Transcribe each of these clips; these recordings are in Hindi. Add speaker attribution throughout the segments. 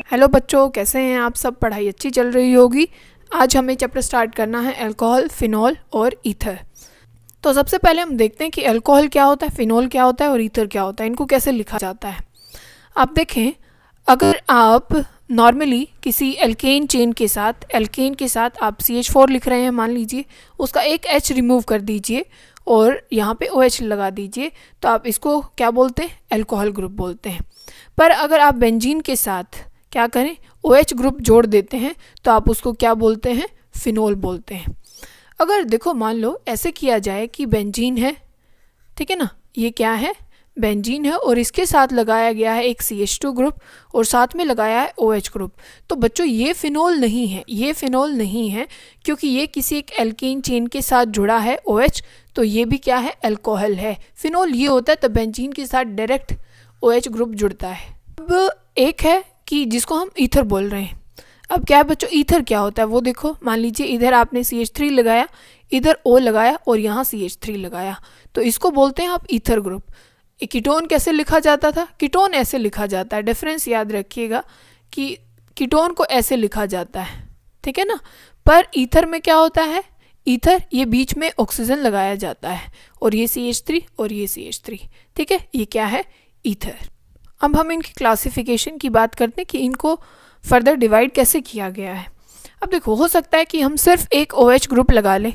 Speaker 1: हेलो बच्चों, कैसे हैं आप सब? पढ़ाई अच्छी चल रही होगी। आज हमें चैप्टर स्टार्ट करना है अल्कोहल, फिनॉल और ईथर। तो सबसे पहले हम देखते हैं कि अल्कोहल क्या होता है, फिनॉल क्या होता है और ईथर क्या होता है, इनको कैसे लिखा जाता है। आप देखें, अगर आप नॉर्मली किसी एल्केन चेन के साथ आप CH4 लिख रहे हैं, मान लीजिए, उसका एक H रिमूव कर दीजिए और यहाँ पे OH लगा दीजिए, तो आप इसको क्या बोलते हैं? अल्कोहल ग्रुप बोलते हैं। पर अगर आप बेंजीन के साथ क्या करें, OH ग्रुप जोड़ देते हैं, तो आप उसको क्या बोलते हैं? फिनॉल बोलते हैं। अगर देखो, मान लो ऐसे किया जाए कि बेंजीन है, ठीक है ना, ये क्या है? बेंजीन है और इसके साथ लगाया गया है एक CH2 ग्रुप और साथ में लगाया है OH ग्रुप। तो बच्चों ये फिनॉल नहीं है, ये फिनॉल नहीं है, क्योंकि ये किसी एक एल्केन चेन के साथ जुड़ा है OH, तो ये भी क्या है? अल्कोहल है। फिनॉल ये होता है तो बेंजीन के साथ डायरेक्ट OH ग्रुप जुड़ता है। अब एक है कि जिसको हम ईथर बोल रहे हैं। अब क्या है बच्चों, ईथर क्या होता है वो देखो। मान लीजिए इधर आपने CH3 लगाया, इधर O लगाया और यहाँ CH3 लगाया, तो इसको बोलते हैं आप ईथर ग्रुप। कीटोन कैसे लिखा जाता था? कीटोन ऐसे लिखा जाता है, डिफरेंस याद रखिएगा कि कीटोन को ऐसे लिखा जाता है, ठीक है ना। पर ईथर में क्या होता है? ईथर ये बीच में ऑक्सीजन लगाया जाता है और ये CH3 और ये CH3, ठीक है, ये क्या है? ईथर। अब हम इनकी क्लासिफिकेशन की बात करते हैं कि इनको फर्दर डिवाइड कैसे किया गया है। अब देखो, हो सकता है कि हम सिर्फ एक OH ग्रुप लगा लें,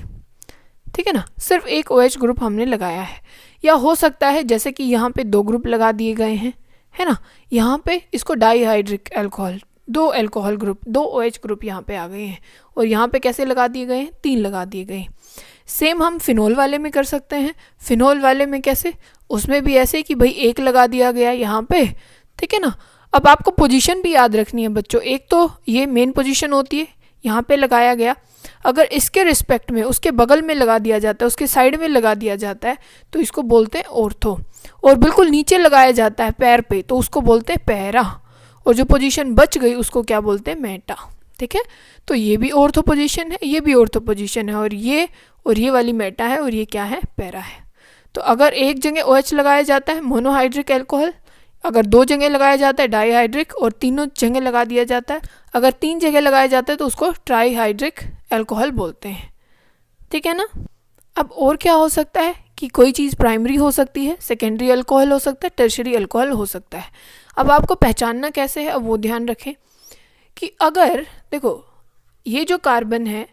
Speaker 1: ठीक है ना, सिर्फ एक OH ग्रुप हमने लगाया है, या हो सकता है जैसे कि यहाँ पे 2 ग्रुप लगा दिए गए हैं, है ना, यहाँ पे इसको dihydric alcohol, 2 alcohol group, 2 OH group यहाँ पे आ गए हैं, और यहाँ पे कैसे लगा दिए गए हैं? 3 लगा दिए गए हैं। सेम हम फिनॉल वाले में कर सकते हैं। फिनॉल वाले में कैसे? उसमें भी ऐसे कि भाई 1 लगा दिया गया यहाँ पे, ठीक है ना। अब आपको पोजीशन भी याद रखनी है बच्चों। एक तो ये मेन पोजीशन होती है, यहाँ पे लगाया गया। अगर इसके रिस्पेक्ट में उसके बगल में लगा दिया जाता है, उसके साइड में लगा दिया जाता है, तो इसको बोलते हैं ऑर्थो। और बिल्कुल नीचे लगाया जाता है पैर पे, तो उसको बोलते हैं पैरा। और जो पोजीशन बच गई उसको क्या बोलते हैं? मेटा, ठीक है। तो ये भी ऑर्थो पोजीशन है, ये भी ऑर्थो पोजीशन है, और ये वाली मेटा है, और ये क्या है? पैरा है। तो अगर एक जगह OH लगाया जाता है, मोनोहाइड्रिक अल्कोहल। अगर 2 जगह लगाया जाता है, डाईहाइड्रिक। और तीनों जगह लगा दिया जाता है, अगर 3 जगह लगाया जाता है, तो उसको ट्राईहाइड्रिक अल्कोहल बोलते हैं, ठीक है ना। अब और क्या हो सकता है कि कोई चीज़ प्राइमरी हो सकती है, सेकेंडरी अल्कोहल हो सकता है, टर्शरी अल्कोहल हो सकता है। अब आपको पहचानना कैसे है, अब वो ध्यान रखें कि अगर देखो, ये जो कार्बन है,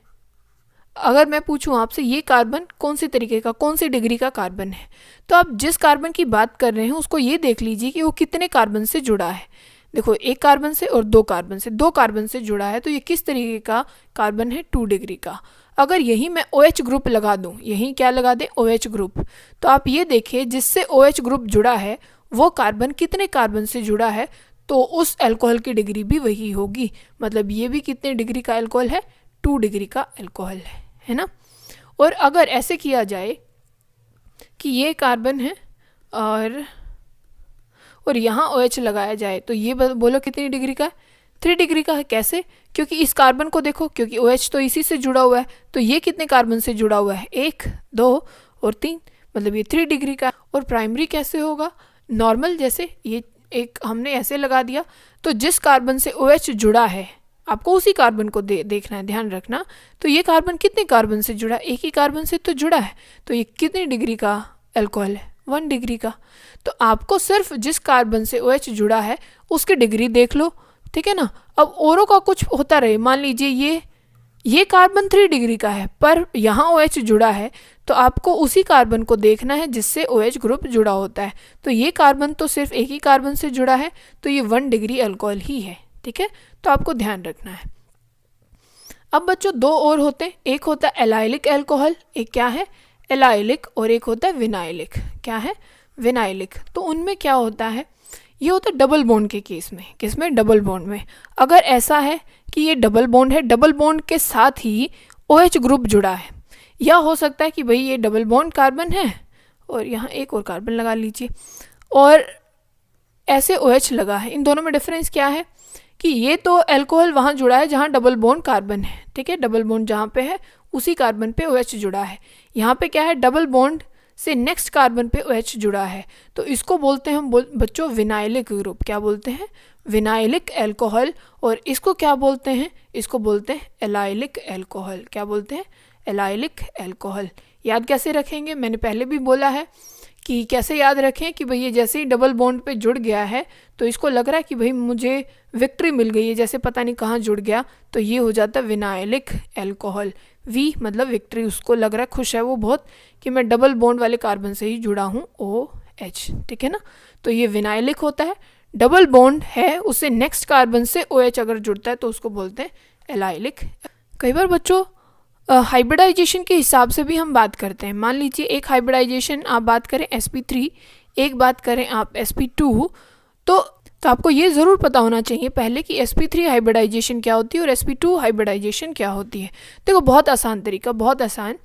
Speaker 1: अगर मैं पूछूं आपसे ये कार्बन कौन सी तरीके का, कौन सी डिग्री का कार्बन है, तो आप जिस कार्बन की बात कर रहे हैं उसको ये देख लीजिए कि वो कितने कार्बन से जुड़ा है। देखो, 1 कार्बन से और 2 कार्बन से, 2 कार्बन से जुड़ा है, तो ये किस तरीके का कार्बन है? 2 डिग्री का। अगर यहीं मैं OH ग्रुप लगा दूं, यहीं क्या लगा दें? OH ग्रुप, तो आप ये देखिए जिससे OH ग्रुप जुड़ा है वो कार्बन कितने कार्बन से जुड़ा है, तो उस अल्कोहल की डिग्री भी वही होगी। मतलब ये भी कितने डिग्री का अल्कोहल है? 2 डिग्री का अल्कोहल है ना। और अगर ऐसे किया जाए कि ये कार्बन है और यहाँ OH लगाया जाए, तो ये बोलो कितनी डिग्री का है? 3 डिग्री का है। कैसे? क्योंकि इस कार्बन को देखो, क्योंकि OH तो इसी से जुड़ा हुआ है, तो ये कितने कार्बन से जुड़ा हुआ है? 1, 2 और 3, मतलब ये 3 डिग्री का। और प्राइमरी कैसे होगा? नॉर्मल, जैसे ये एक हमने ऐसे लगा दिया, तो जिस कार्बन से OH जुड़ा है आपको उसी कार्बन को देखना है, ध्यान रखना। तो ये कार्बन कितने कार्बन से जुड़ा है? 1 ही कार्बन से तो जुड़ा है, तो ये कितनी डिग्री का अल्कोहल है? 1 डिग्री का। तो आपको सिर्फ जिस कार्बन से OH जुड़ा है उसकी डिग्री देख लो, ठीक है ना। अब औरों का कुछ होता रहे, मान लीजिए ये कार्बन 3 डिग्री का है, पर यहाँ OH जुड़ा है, तो आपको उसी कार्बन को देखना है जिससे OH ग्रुप जुड़ा होता है। तो ये कार्बन तो सिर्फ 1 ही कार्बन से जुड़ा है, तो ये 1 डिग्री अल्कोहल ही है, ठीक है। तो आपको ध्यान रखना है। अब बच्चों 2 और होते हैं, एक होता है एलाइलिक अल्कोहल, एक क्या है? एलाइलिक, और एक होता है विनाइलिक। क्या है? विनाइलिक। तो उनमें क्या होता है? ये होता है डबल बॉन्ड के केस में। किसमें? डबल बॉन्ड में। अगर ऐसा है कि ये डबल बॉन्ड है, डबल बॉन्ड के साथ ही OH ग्रुप जुड़ा है, या हो सकता है कि भाई ये डबल बॉन्ड कार्बन है और यहाँ एक और कार्बन लगा लीजिए, और ऐसे OH लगा है। इन दोनों में डिफरेंस क्या है कि ये तो अल्कोहल वहाँ जुड़ा है जहाँ डबल बॉन्ड कार्बन है, ठीक है, डबल बॉन्ड जहाँ पे है उसी कार्बन पे OH जुड़ा है। यहाँ पे क्या है? डबल बॉन्ड से नेक्स्ट कार्बन पे OH जुड़ा है, तो इसको बोलते हैं हम बच्चों विनाइलिक ग्रुप। क्या बोलते हैं? Vinylic alcohol. और इसको क्या बोलते हैं? इसको बोलते हैं एलाइलिक अल्कोहल। क्या बोलते हैं? Allylic alcohol. याद कैसे रखेंगे? मैंने पहले भी बोला है कि कैसे याद रखें कि भाई ये जैसे ही डबल बॉन्ड पे जुड़ गया है तो इसको लग रहा है कि भाई मुझे विक्ट्री मिल गई है, जैसे पता नहीं कहाँ जुड़ गया, तो ये हो जाता है विनाइलिक अल्कोहल। वी मतलब विक्ट्री, उसको लग रहा है, खुश है वो बहुत कि मैं डबल बॉन्ड वाले कार्बन से ही जुड़ा हूँ OH। ठीक है ना? तो ये विनाइलिक होता है। डबल बॉन्ड है उससे नेक्स्ट कार्बन से OH अगर जुड़ता है तो उसको बोलते हैं एलाइलिक। कई बार बच्चों हाइब्रिडाइजेशन के हिसाब से भी हम बात करते हैं। मान लीजिए एक हाइब्रिडाइजेशन आप बात करें sp3, एक बात करें आप sp2, तो आपको ये ज़रूर पता होना चाहिए पहले कि sp3 हाइब्रिडाइजेशन क्या होती है और sp2 हाइब्रिडाइजेशन क्या होती है। देखो बहुत आसान तरीका, बहुत आसान,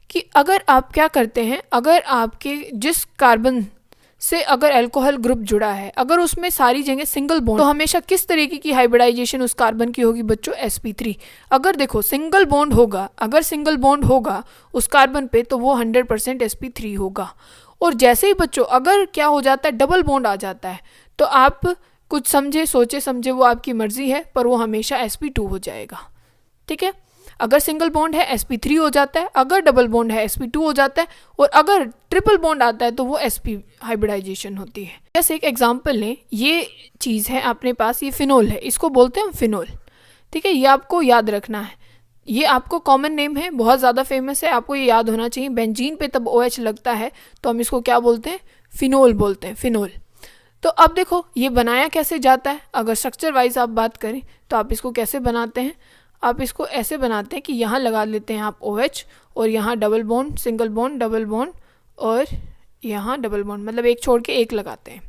Speaker 1: कि अगर आप क्या करते हैं, अगर आपके जिस कार्बन से अगर अल्कोहल ग्रुप जुड़ा है, अगर उसमें सारी जगह सिंगल बॉन्ड, तो हमेशा किस तरीके की हाइब्रिडाइजेशन उस कार्बन की होगी बच्चों? sp3। अगर देखो सिंगल बॉन्ड होगा, अगर सिंगल बॉन्ड होगा उस कार्बन पे तो वो 100% sp3 होगा। और जैसे ही बच्चों अगर क्या हो जाता है, डबल बॉन्ड आ जाता है, तो आप कुछ समझे सोचे समझे, वो आपकी मर्जी है, पर वो हमेशा sp2 हो जाएगा। ठीक है? अगर सिंगल बॉन्ड है sp3 हो जाता है, अगर डबल बॉन्ड है sp2 हो जाता है, और अगर ट्रिपल बॉन्ड आता है तो वो sp हाइब्रिडाइजेशन होती है। जैसे एक एग्जांपल लें, ये चीज़ है अपने पास, ये फिनोल है, इसको बोलते हैं हम फिनोल। ठीक है? ये आपको याद रखना है, ये आपको कॉमन नेम है, बहुत ज़्यादा फेमस है, आपको ये याद होना चाहिए। बेंजीन पे तब OH लगता है तो हम इसको क्या बोलते हैं? फिनोल बोलते हैं, फिनोल। तो अब देखो ये बनाया कैसे जाता है, अगर स्ट्रक्चर वाइज आप बात करें तो आप इसको कैसे बनाते हैं? आप इसको ऐसे बनाते हैं कि यहाँ लगा लेते हैं आप OH, और यहाँ double bond, single bond, double bond, और यहाँ डबल बॉन्ड, मतलब एक छोड़ के एक लगाते हैं।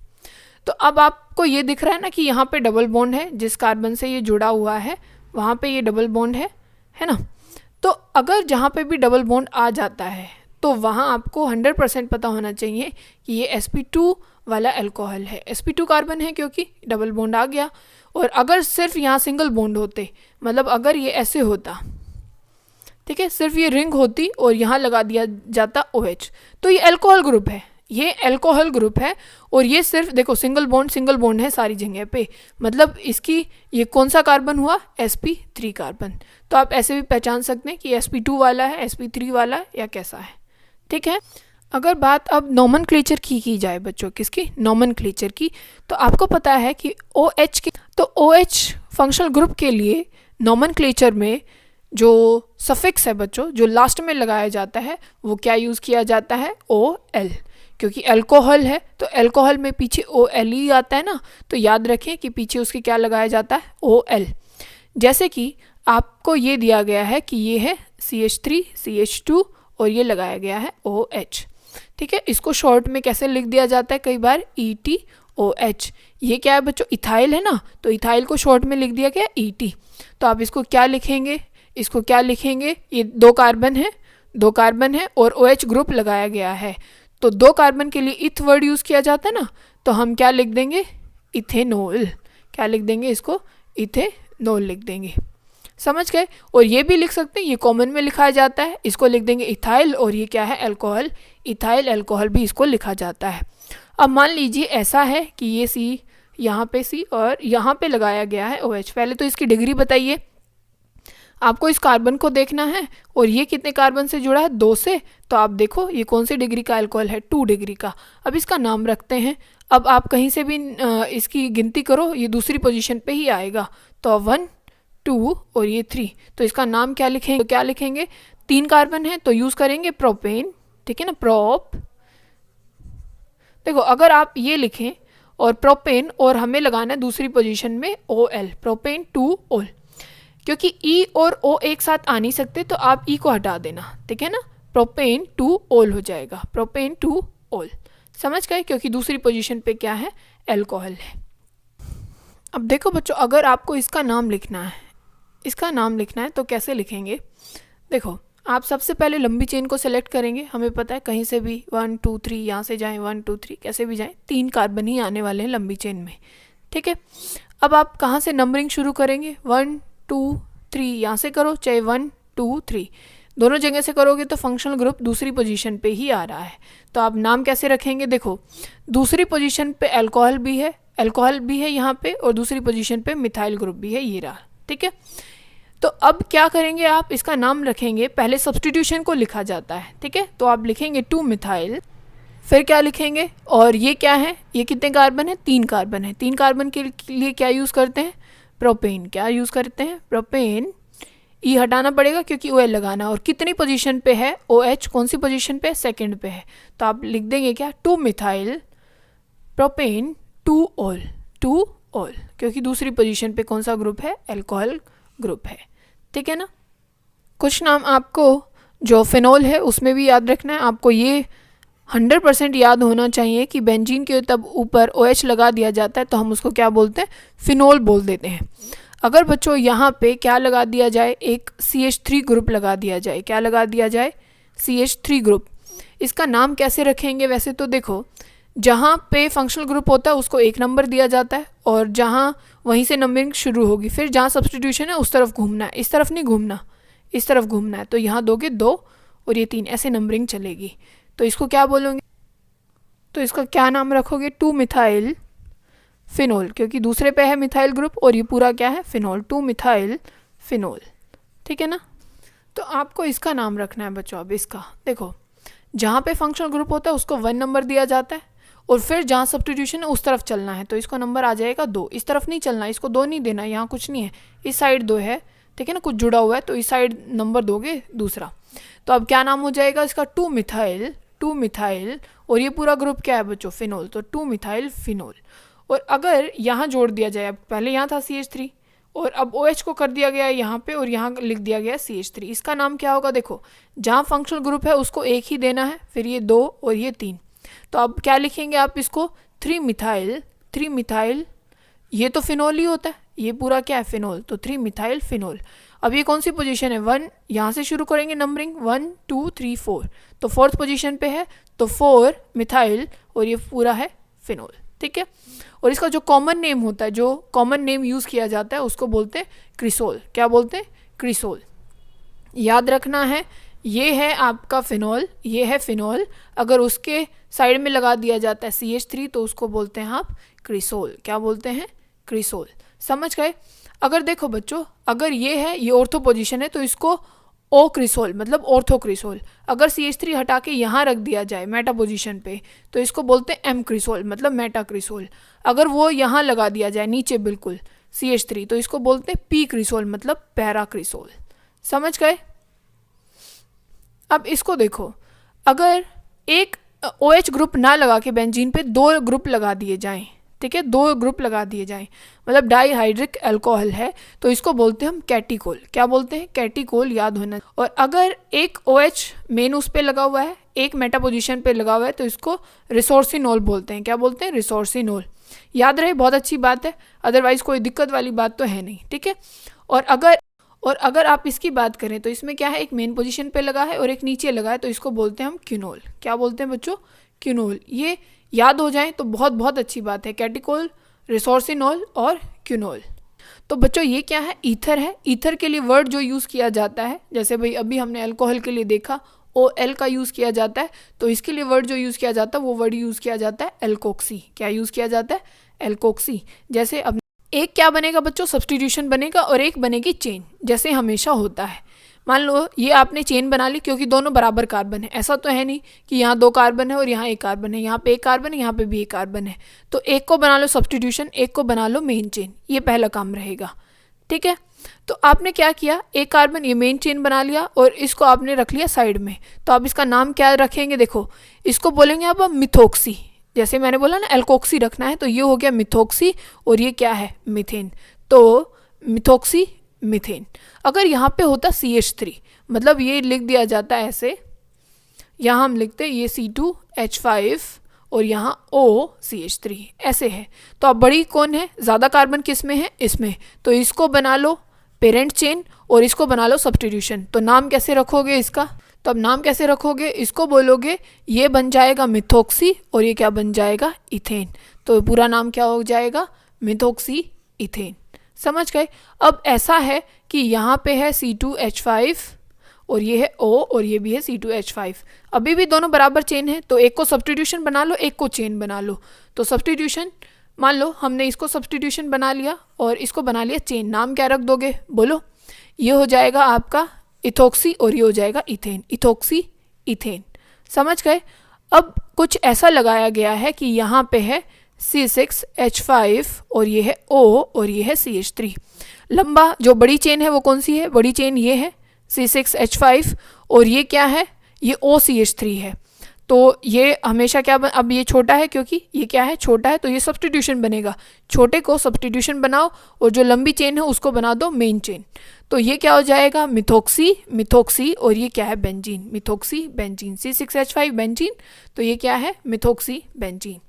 Speaker 1: तो अब आपको ये दिख रहा है ना कि यहाँ पे डबल बॉन्ड है, जिस कार्बन से ये जुड़ा हुआ है वहाँ पे ये डबल बॉन्ड है ना? तो अगर जहाँ पे भी डबल बॉन्ड आ जाता है तो वहाँ आपको 100% पता होना चाहिए कि ये sp2 वाला अल्कोहल है। sp2 कार्बन है क्योंकि डबल बॉन्ड आ गया। और अगर सिर्फ यहाँ सिंगल बॉन्ड होते, मतलब अगर ये ऐसे होता, ठीक है, सिर्फ ये रिंग होती और यहाँ लगा दिया जाता OH, तो ये अल्कोहल ग्रुप है, ये अल्कोहल ग्रुप है। और ये सिर्फ देखो सिंगल बॉन्ड है सारी जगह पे, मतलब इसकी ये कौन सा कार्बन हुआ? sp3 carbon. तो आप ऐसे भी पहचान सकते हैं कि sp2 वाला है, sp3 वाला है, या कैसा है। ठीक है? अगर बात अब नॉमनक्लेचर की जाए बच्चों, किसकी? नॉमनक्लेचर की, तो आपको पता है कि OH की, तो OH फंक्शनल ग्रुप के लिए नॉमनक्लेचर में जो सफिक्स है बच्चों, जो लास्ट में लगाया जाता है, वो क्या यूज़ किया जाता है? OL, क्योंकि अल्कोहल है तो अल्कोहल में पीछे OL ही आता है ना, तो याद रखें कि पीछे उसके क्या लगाया जाता है? OL। जैसे कि आपको ये दिया गया है कि ये है CH3 CH2 और ये लगाया गया है OH। ठीक है? इसको शॉर्ट में कैसे लिख दिया जाता है कई बार? ETOH। ये क्या है बच्चों? इथाइल है ना, तो इथाइल को शॉर्ट में लिख दिया गया ET। तो आप इसको क्या लिखेंगे? इसको क्या लिखेंगे? ये दो कार्बन है और OH ग्रुप लगाया गया है, तो दो कार्बन के लिए इथ वर्ड यूज़ किया जाता है ना, तो हम क्या लिख देंगे? इथेनॉल। क्या लिख देंगे? इसको इथेनॉल लिख देंगे। समझ गए? और ये भी लिख सकते हैं, ये कॉमन में लिखा जाता है, इसको लिख देंगे इथाइल, और ये क्या है? अल्कोहल, इथाइल अल्कोहल भी इसको लिखा जाता है। अब मान लीजिए ऐसा है कि ये C, यहाँ पे C और यहाँ पे लगाया गया है OH। पहले तो इसकी डिग्री बताइए, आपको इस कार्बन को देखना है, और ये कितने कार्बन से जुड़ा है? 2 से। तो आप देखो ये कौन सी डिग्री का अल्कोहल है? 2 डिग्री का। अब इसका नाम रखते हैं। अब आप कहीं से भी इसकी गिनती करो, ये दूसरी पोजीशन पे ही आएगा, तो 1 2 और ये 3, तो इसका नाम क्या लिखेंगे? तो क्या लिखेंगे? 3 कार्बन है तो यूज़ करेंगे प्रोपेन। ठीक है ना? प्रोप। देखो अगर आप ये लिखें और प्रोपेन, और हमें लगाना है दूसरी पोजीशन में OL, प्रोपेन 2 OL, क्योंकि E और O एक साथ आ नहीं सकते, तो आप E को हटा देना। ठीक है ना? प्रोपेन 2 OL हो जाएगा, प्रोपेन 2 OL। समझ गए? क्योंकि दूसरी पोजीशन पे क्या है? अल्कोहल है। अब देखो बच्चों, अगर आपको इसका नाम लिखना है तो कैसे लिखेंगे? देखो आप सबसे पहले लंबी चेन को सेलेक्ट करेंगे, हमें पता है कहीं से भी 1 2 3 यहाँ से जाएं, 1 2 3 कैसे भी जाएं, 3 कार्बन ही आने वाले हैं लंबी चेन में। ठीक है? अब आप कहाँ से नंबरिंग शुरू करेंगे? 1 2 3 यहाँ से करो, चाहे 1 2 3। दोनों जगह से करोगे तो फंक्शनल ग्रुप दूसरी पोजीशन पे ही आ रहा है। तो आप नाम कैसे रखेंगे, देखो दूसरी पोजीशन पे अल्कोहल भी है यहाँ पे, और दूसरी पोजीशन पे मिथाइल ग्रुप भी है, ये रहा, ठीक है। तो अब क्या करेंगे, आप इसका नाम रखेंगे, पहले सब्स्टिट्यूशन को लिखा जाता है, ठीक है। तो आप लिखेंगे 2 मिथाइल, फिर क्या लिखेंगे, और ये क्या है, ये कितने कार्बन है, 3 कार्बन है। 3 कार्बन के लिए क्या यूज़ करते हैं, प्रोपेन। क्या यूज़ करते हैं, प्रोपेन। ई हटाना पड़ेगा क्योंकि OL लगाना, और कितनी पोजीशन पे है, OH कौन सी पोजीशन पे है, सेकंड पे है। तो आप लिख देंगे क्या, 2 मिथाइल प्रोपेन 2 ऑल, 2 ऑल, क्योंकि दूसरी पोजीशन पे कौन सा ग्रुप है, अल्कोहल ग्रुप है, ठीक है ना। कुछ नाम आपको जो फिनोल है उसमें भी याद रखना है, आपको ये 100% याद होना चाहिए कि बेंजीन के तब ऊपर OH लगा दिया जाता है तो हम उसको क्या बोलते हैं, फिनोल बोल देते हैं। अगर बच्चों यहाँ पे क्या लगा दिया जाए, एक CH3 ग्रुप लगा दिया जाए, क्या लगा दिया जाए, CH3 ग्रुप, इसका नाम कैसे रखेंगे, वैसे तो देखो जहाँ पे फंक्शनल ग्रुप होता है उसको 1 नंबर दिया जाता है, और जहाँ वहीं से नंबरिंग शुरू होगी, फिर जहाँ सब्स्टिट्यूशन है उस तरफ घूमना है, इस तरफ नहीं घूमना, इस तरफ घूमना है। तो यहाँ दोगे 2 और ये 3, ऐसे नंबरिंग चलेगी। तो इसको क्या बोलोगे, तो इसका क्या नाम रखोगे, 2 मिथाइल फिनोल, क्योंकि दूसरे पे है मिथाइल ग्रुप और ये पूरा क्या है, फिनोल, 2 मिथाइल फिनोल, ठीक है ना। तो आपको इसका नाम रखना है बच्चों। अब इसका देखो, जहाँ पे फंक्शनल ग्रुप होता है उसको 1 नंबर दिया जाता है, और फिर जहाँ सब्स्टिट्यूशन है उस तरफ चलना है, तो इसको नंबर आ जाएगा 2। इस तरफ नहीं चलना, इसको 2 नहीं देना, यहाँ कुछ नहीं है, इस साइड 2 है, ठीक है ना, कुछ जुड़ा हुआ है, तो इस साइड नंबर दोगे दूसरा। तो अब क्या नाम हो जाएगा इसका, 2 मिथाइल, और ये पूरा ग्रुप क्या है बच्चों, फिनोल, तो 2 मिथाइल फिनोल। और अगर यहाँ जोड़ दिया जाए, अब पहले यहाँ था CH3 और अब OH को कर दिया गया है यहाँ पे, और यहाँ लिख दिया गया है CH3, इसका नाम क्या होगा, देखो जहाँ फंक्शनल ग्रुप है उसको 1 ही देना है, फिर ये 2 और ये 3। तो अब क्या लिखेंगे आप इसको, 3 मिथाइल, ये तो फिनोल ही होता है, ये पूरा क्या है, फिनोल, तो 3 मिथाइल फिनोल। अब ये कौन सी पोजीशन है, 1, यहाँ से शुरू करेंगे नंबरिंग, 1 2 3 4, तो 4th पोजीशन पे है, तो 4 मिथाइल और ये पूरा है फिनोल, ठीक है। और इसका जो कॉमन नेम होता है, जो कॉमन नेम यूज़ किया जाता है उसको बोलते हैं क्रिसोल। क्या बोलते हैं, क्रिसोल। याद रखना है, ये है आपका फिनोल, ये है फिनोल, अगर उसके साइड में लगा दिया जाता है CH3 तो उसको बोलते हैं आप क्रिसोल। क्या बोलते हैं, क्रिसोल। समझ गए। अगर देखो बच्चों, अगर ये है, ये ऑर्थो पोजीशन है, तो इसको O क्रिसोल मतलब ऑर्थो क्रिसोल। अगर CH3 हटा के यहाँ रख दिया जाए मेटा पोजीशन पे, तो इसको बोलते हैं M क्रिसोल मतलब मेटा क्रिसोल। अगर वो यहाँ लगा दिया जाए नीचे बिल्कुल CH3, तो इसको बोलते हैं P क्रिसोल मतलब पैरा क्रिसोल। समझ गए। अब इसको देखो, अगर एक OH ग्रुप ना लगा के बेंजीन पे 2 ग्रुप लगा दिए जाएं, ठीक है, 2 ग्रुप लगा दिए जाएं, मतलब डाईहाइड्रिक अल्कोहल है, तो इसको बोलते हैं हम कैटिकोल। क्या बोलते हैं, कैटिकोल, याद होना। और अगर एक OH मेन उस पे लगा हुआ है, एक मेटा पोजीशन पे लगा हुआ है, तो इसको रिसोर्सिनोल बोलते हैं। क्या बोलते हैं, रिसोर्सिनोल। याद रहे, बहुत अच्छी बात है, अदरवाइज कोई दिक्कत वाली बात तो है नहीं, ठीक है। और अगर आप इसकी बात करें तो इसमें क्या है, एक मेन पोजीशन पे लगा है और एक नीचे लगा है, तो इसको बोलते हैं हम क्यूनोल। क्या बोलते हैं बच्चों, क्यूनोल। ये याद हो जाए तो बहुत बहुत अच्छी बात है, कैटिकोल, रिसोर्सिनोल और क्यूनोल। तो बच्चों ये क्या है, ईथर है। ईथर के लिए वर्ड जो यूज़ किया जाता है, जैसे भाई अभी हमने अल्कोहल के लिए देखा OL का यूज़ किया जाता है, तो इसके लिए वर्ड जो यूज़ किया जाता है वो वर्ड यूज़ किया जाता है एल्कोक्सी। क्या यूज़ किया जाता है, एल्कोक्सी। जैसे अब एक क्या बनेगा बच्चों, सब्स्टिट्यूशन बनेगा, और एक बनेगी चेन, जैसे हमेशा होता है। मान लो ये आपने चेन बना ली, क्योंकि दोनों बराबर कार्बन है, ऐसा तो है नहीं कि यहाँ 2 कार्बन है और यहाँ 1 कार्बन है, यहाँ पे 1 कार्बन है, यहाँ पे भी 1 कार्बन है, तो एक को बना लो सब्स्टिट्यूशन, एक को बना लो मेन चेन, ये पहला काम रहेगा, ठीक है। तो आपने क्या किया, 1 कार्बन ये मेन चेन बना लिया और इसको आपने रख लिया साइड में, तो आप इसका नाम क्या रखेंगे, देखो इसको बोलेंगे आप मिथोक्सी। जैसे मैंने बोला ना एल्कोक्सी रखना है, तो ये हो गया मिथोक्सी, और ये क्या है, मीथेन, तो मिथोक्सी मीथेन। अगर यहाँ पे होता CH3, मतलब ये लिख दिया जाता है ऐसे, यहाँ हम लिखते ये C2H5 और यहाँ OCH3 ऐसे है, तो अब बड़ी कौन है, ज़्यादा कार्बन किस में है, इसमें, तो इसको बना लो पेरेंट चेन और इसको बना लो सब्स्टिट्यूशन। तो नाम कैसे रखोगे इसका, तो अब नाम कैसे रखोगे, इसको बोलोगे ये बन जाएगा मिथोक्सी और ये क्या बन जाएगा, इथेन। तो पूरा नाम क्या हो जाएगा, मिथोक्सी इथेन। समझ गए। अब ऐसा है कि यहाँ पे है C2H5 और ये है O और ये भी है C2H5। अभी भी दोनों बराबर चेन है, तो एक को सब्स्टिट्यूशन बना लो, एक को चेन बना लो। तो सब्स्टिट्यूशन, मान लो हमने इसको सब्स्टिट्यूशन बना लिया और इसको बना लिया चेन, नाम क्या रख दोगे बोलो? ये हो जाएगा आपका इथोक्सी और ये हो जाएगा इथेन, इथोक्सी इथेन। समझ गए? अब कुछ ऐसा लगाया गया है कि यहाँ पे है C6H5 और ये है O और ये है CH3। लंबा जो बड़ी चेन है वो कौन सी है? बड़ी चेन ये है C6H5 और ये क्या है? ये OCH3 है। तो ये हमेशा क्या अब ये छोटा है क्योंकि ये क्या है? छोटा है, तो ये सब्स्टिट्यूशन बनेगा। छोटे को सब्स्टिट्यूशन बनाओ और जो लंबी चेन है उसको बना दो मेन चेन। तो ये क्या हो जाएगा? मिथोक्सी, मिथोक्सी और ये क्या है? Benzene, methoxy benzene. C6H5 benzene, तो ये क्या है? Methoxy benzene.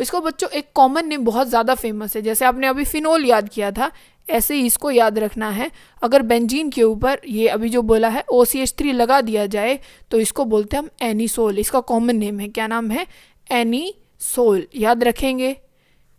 Speaker 1: इसको बच्चों एक कॉमन नेम बहुत ज़्यादा फेमस है, जैसे आपने अभी फिनोल याद किया था, ऐसे ही इसको याद रखना है। अगर बेंजीन के ऊपर ये अभी जो बोला है OCH3 लगा दिया जाए तो इसको बोलते हैं हम एनिसोल। इसका कॉमन नेम है, क्या नाम है? एनिसोल। याद रखेंगे।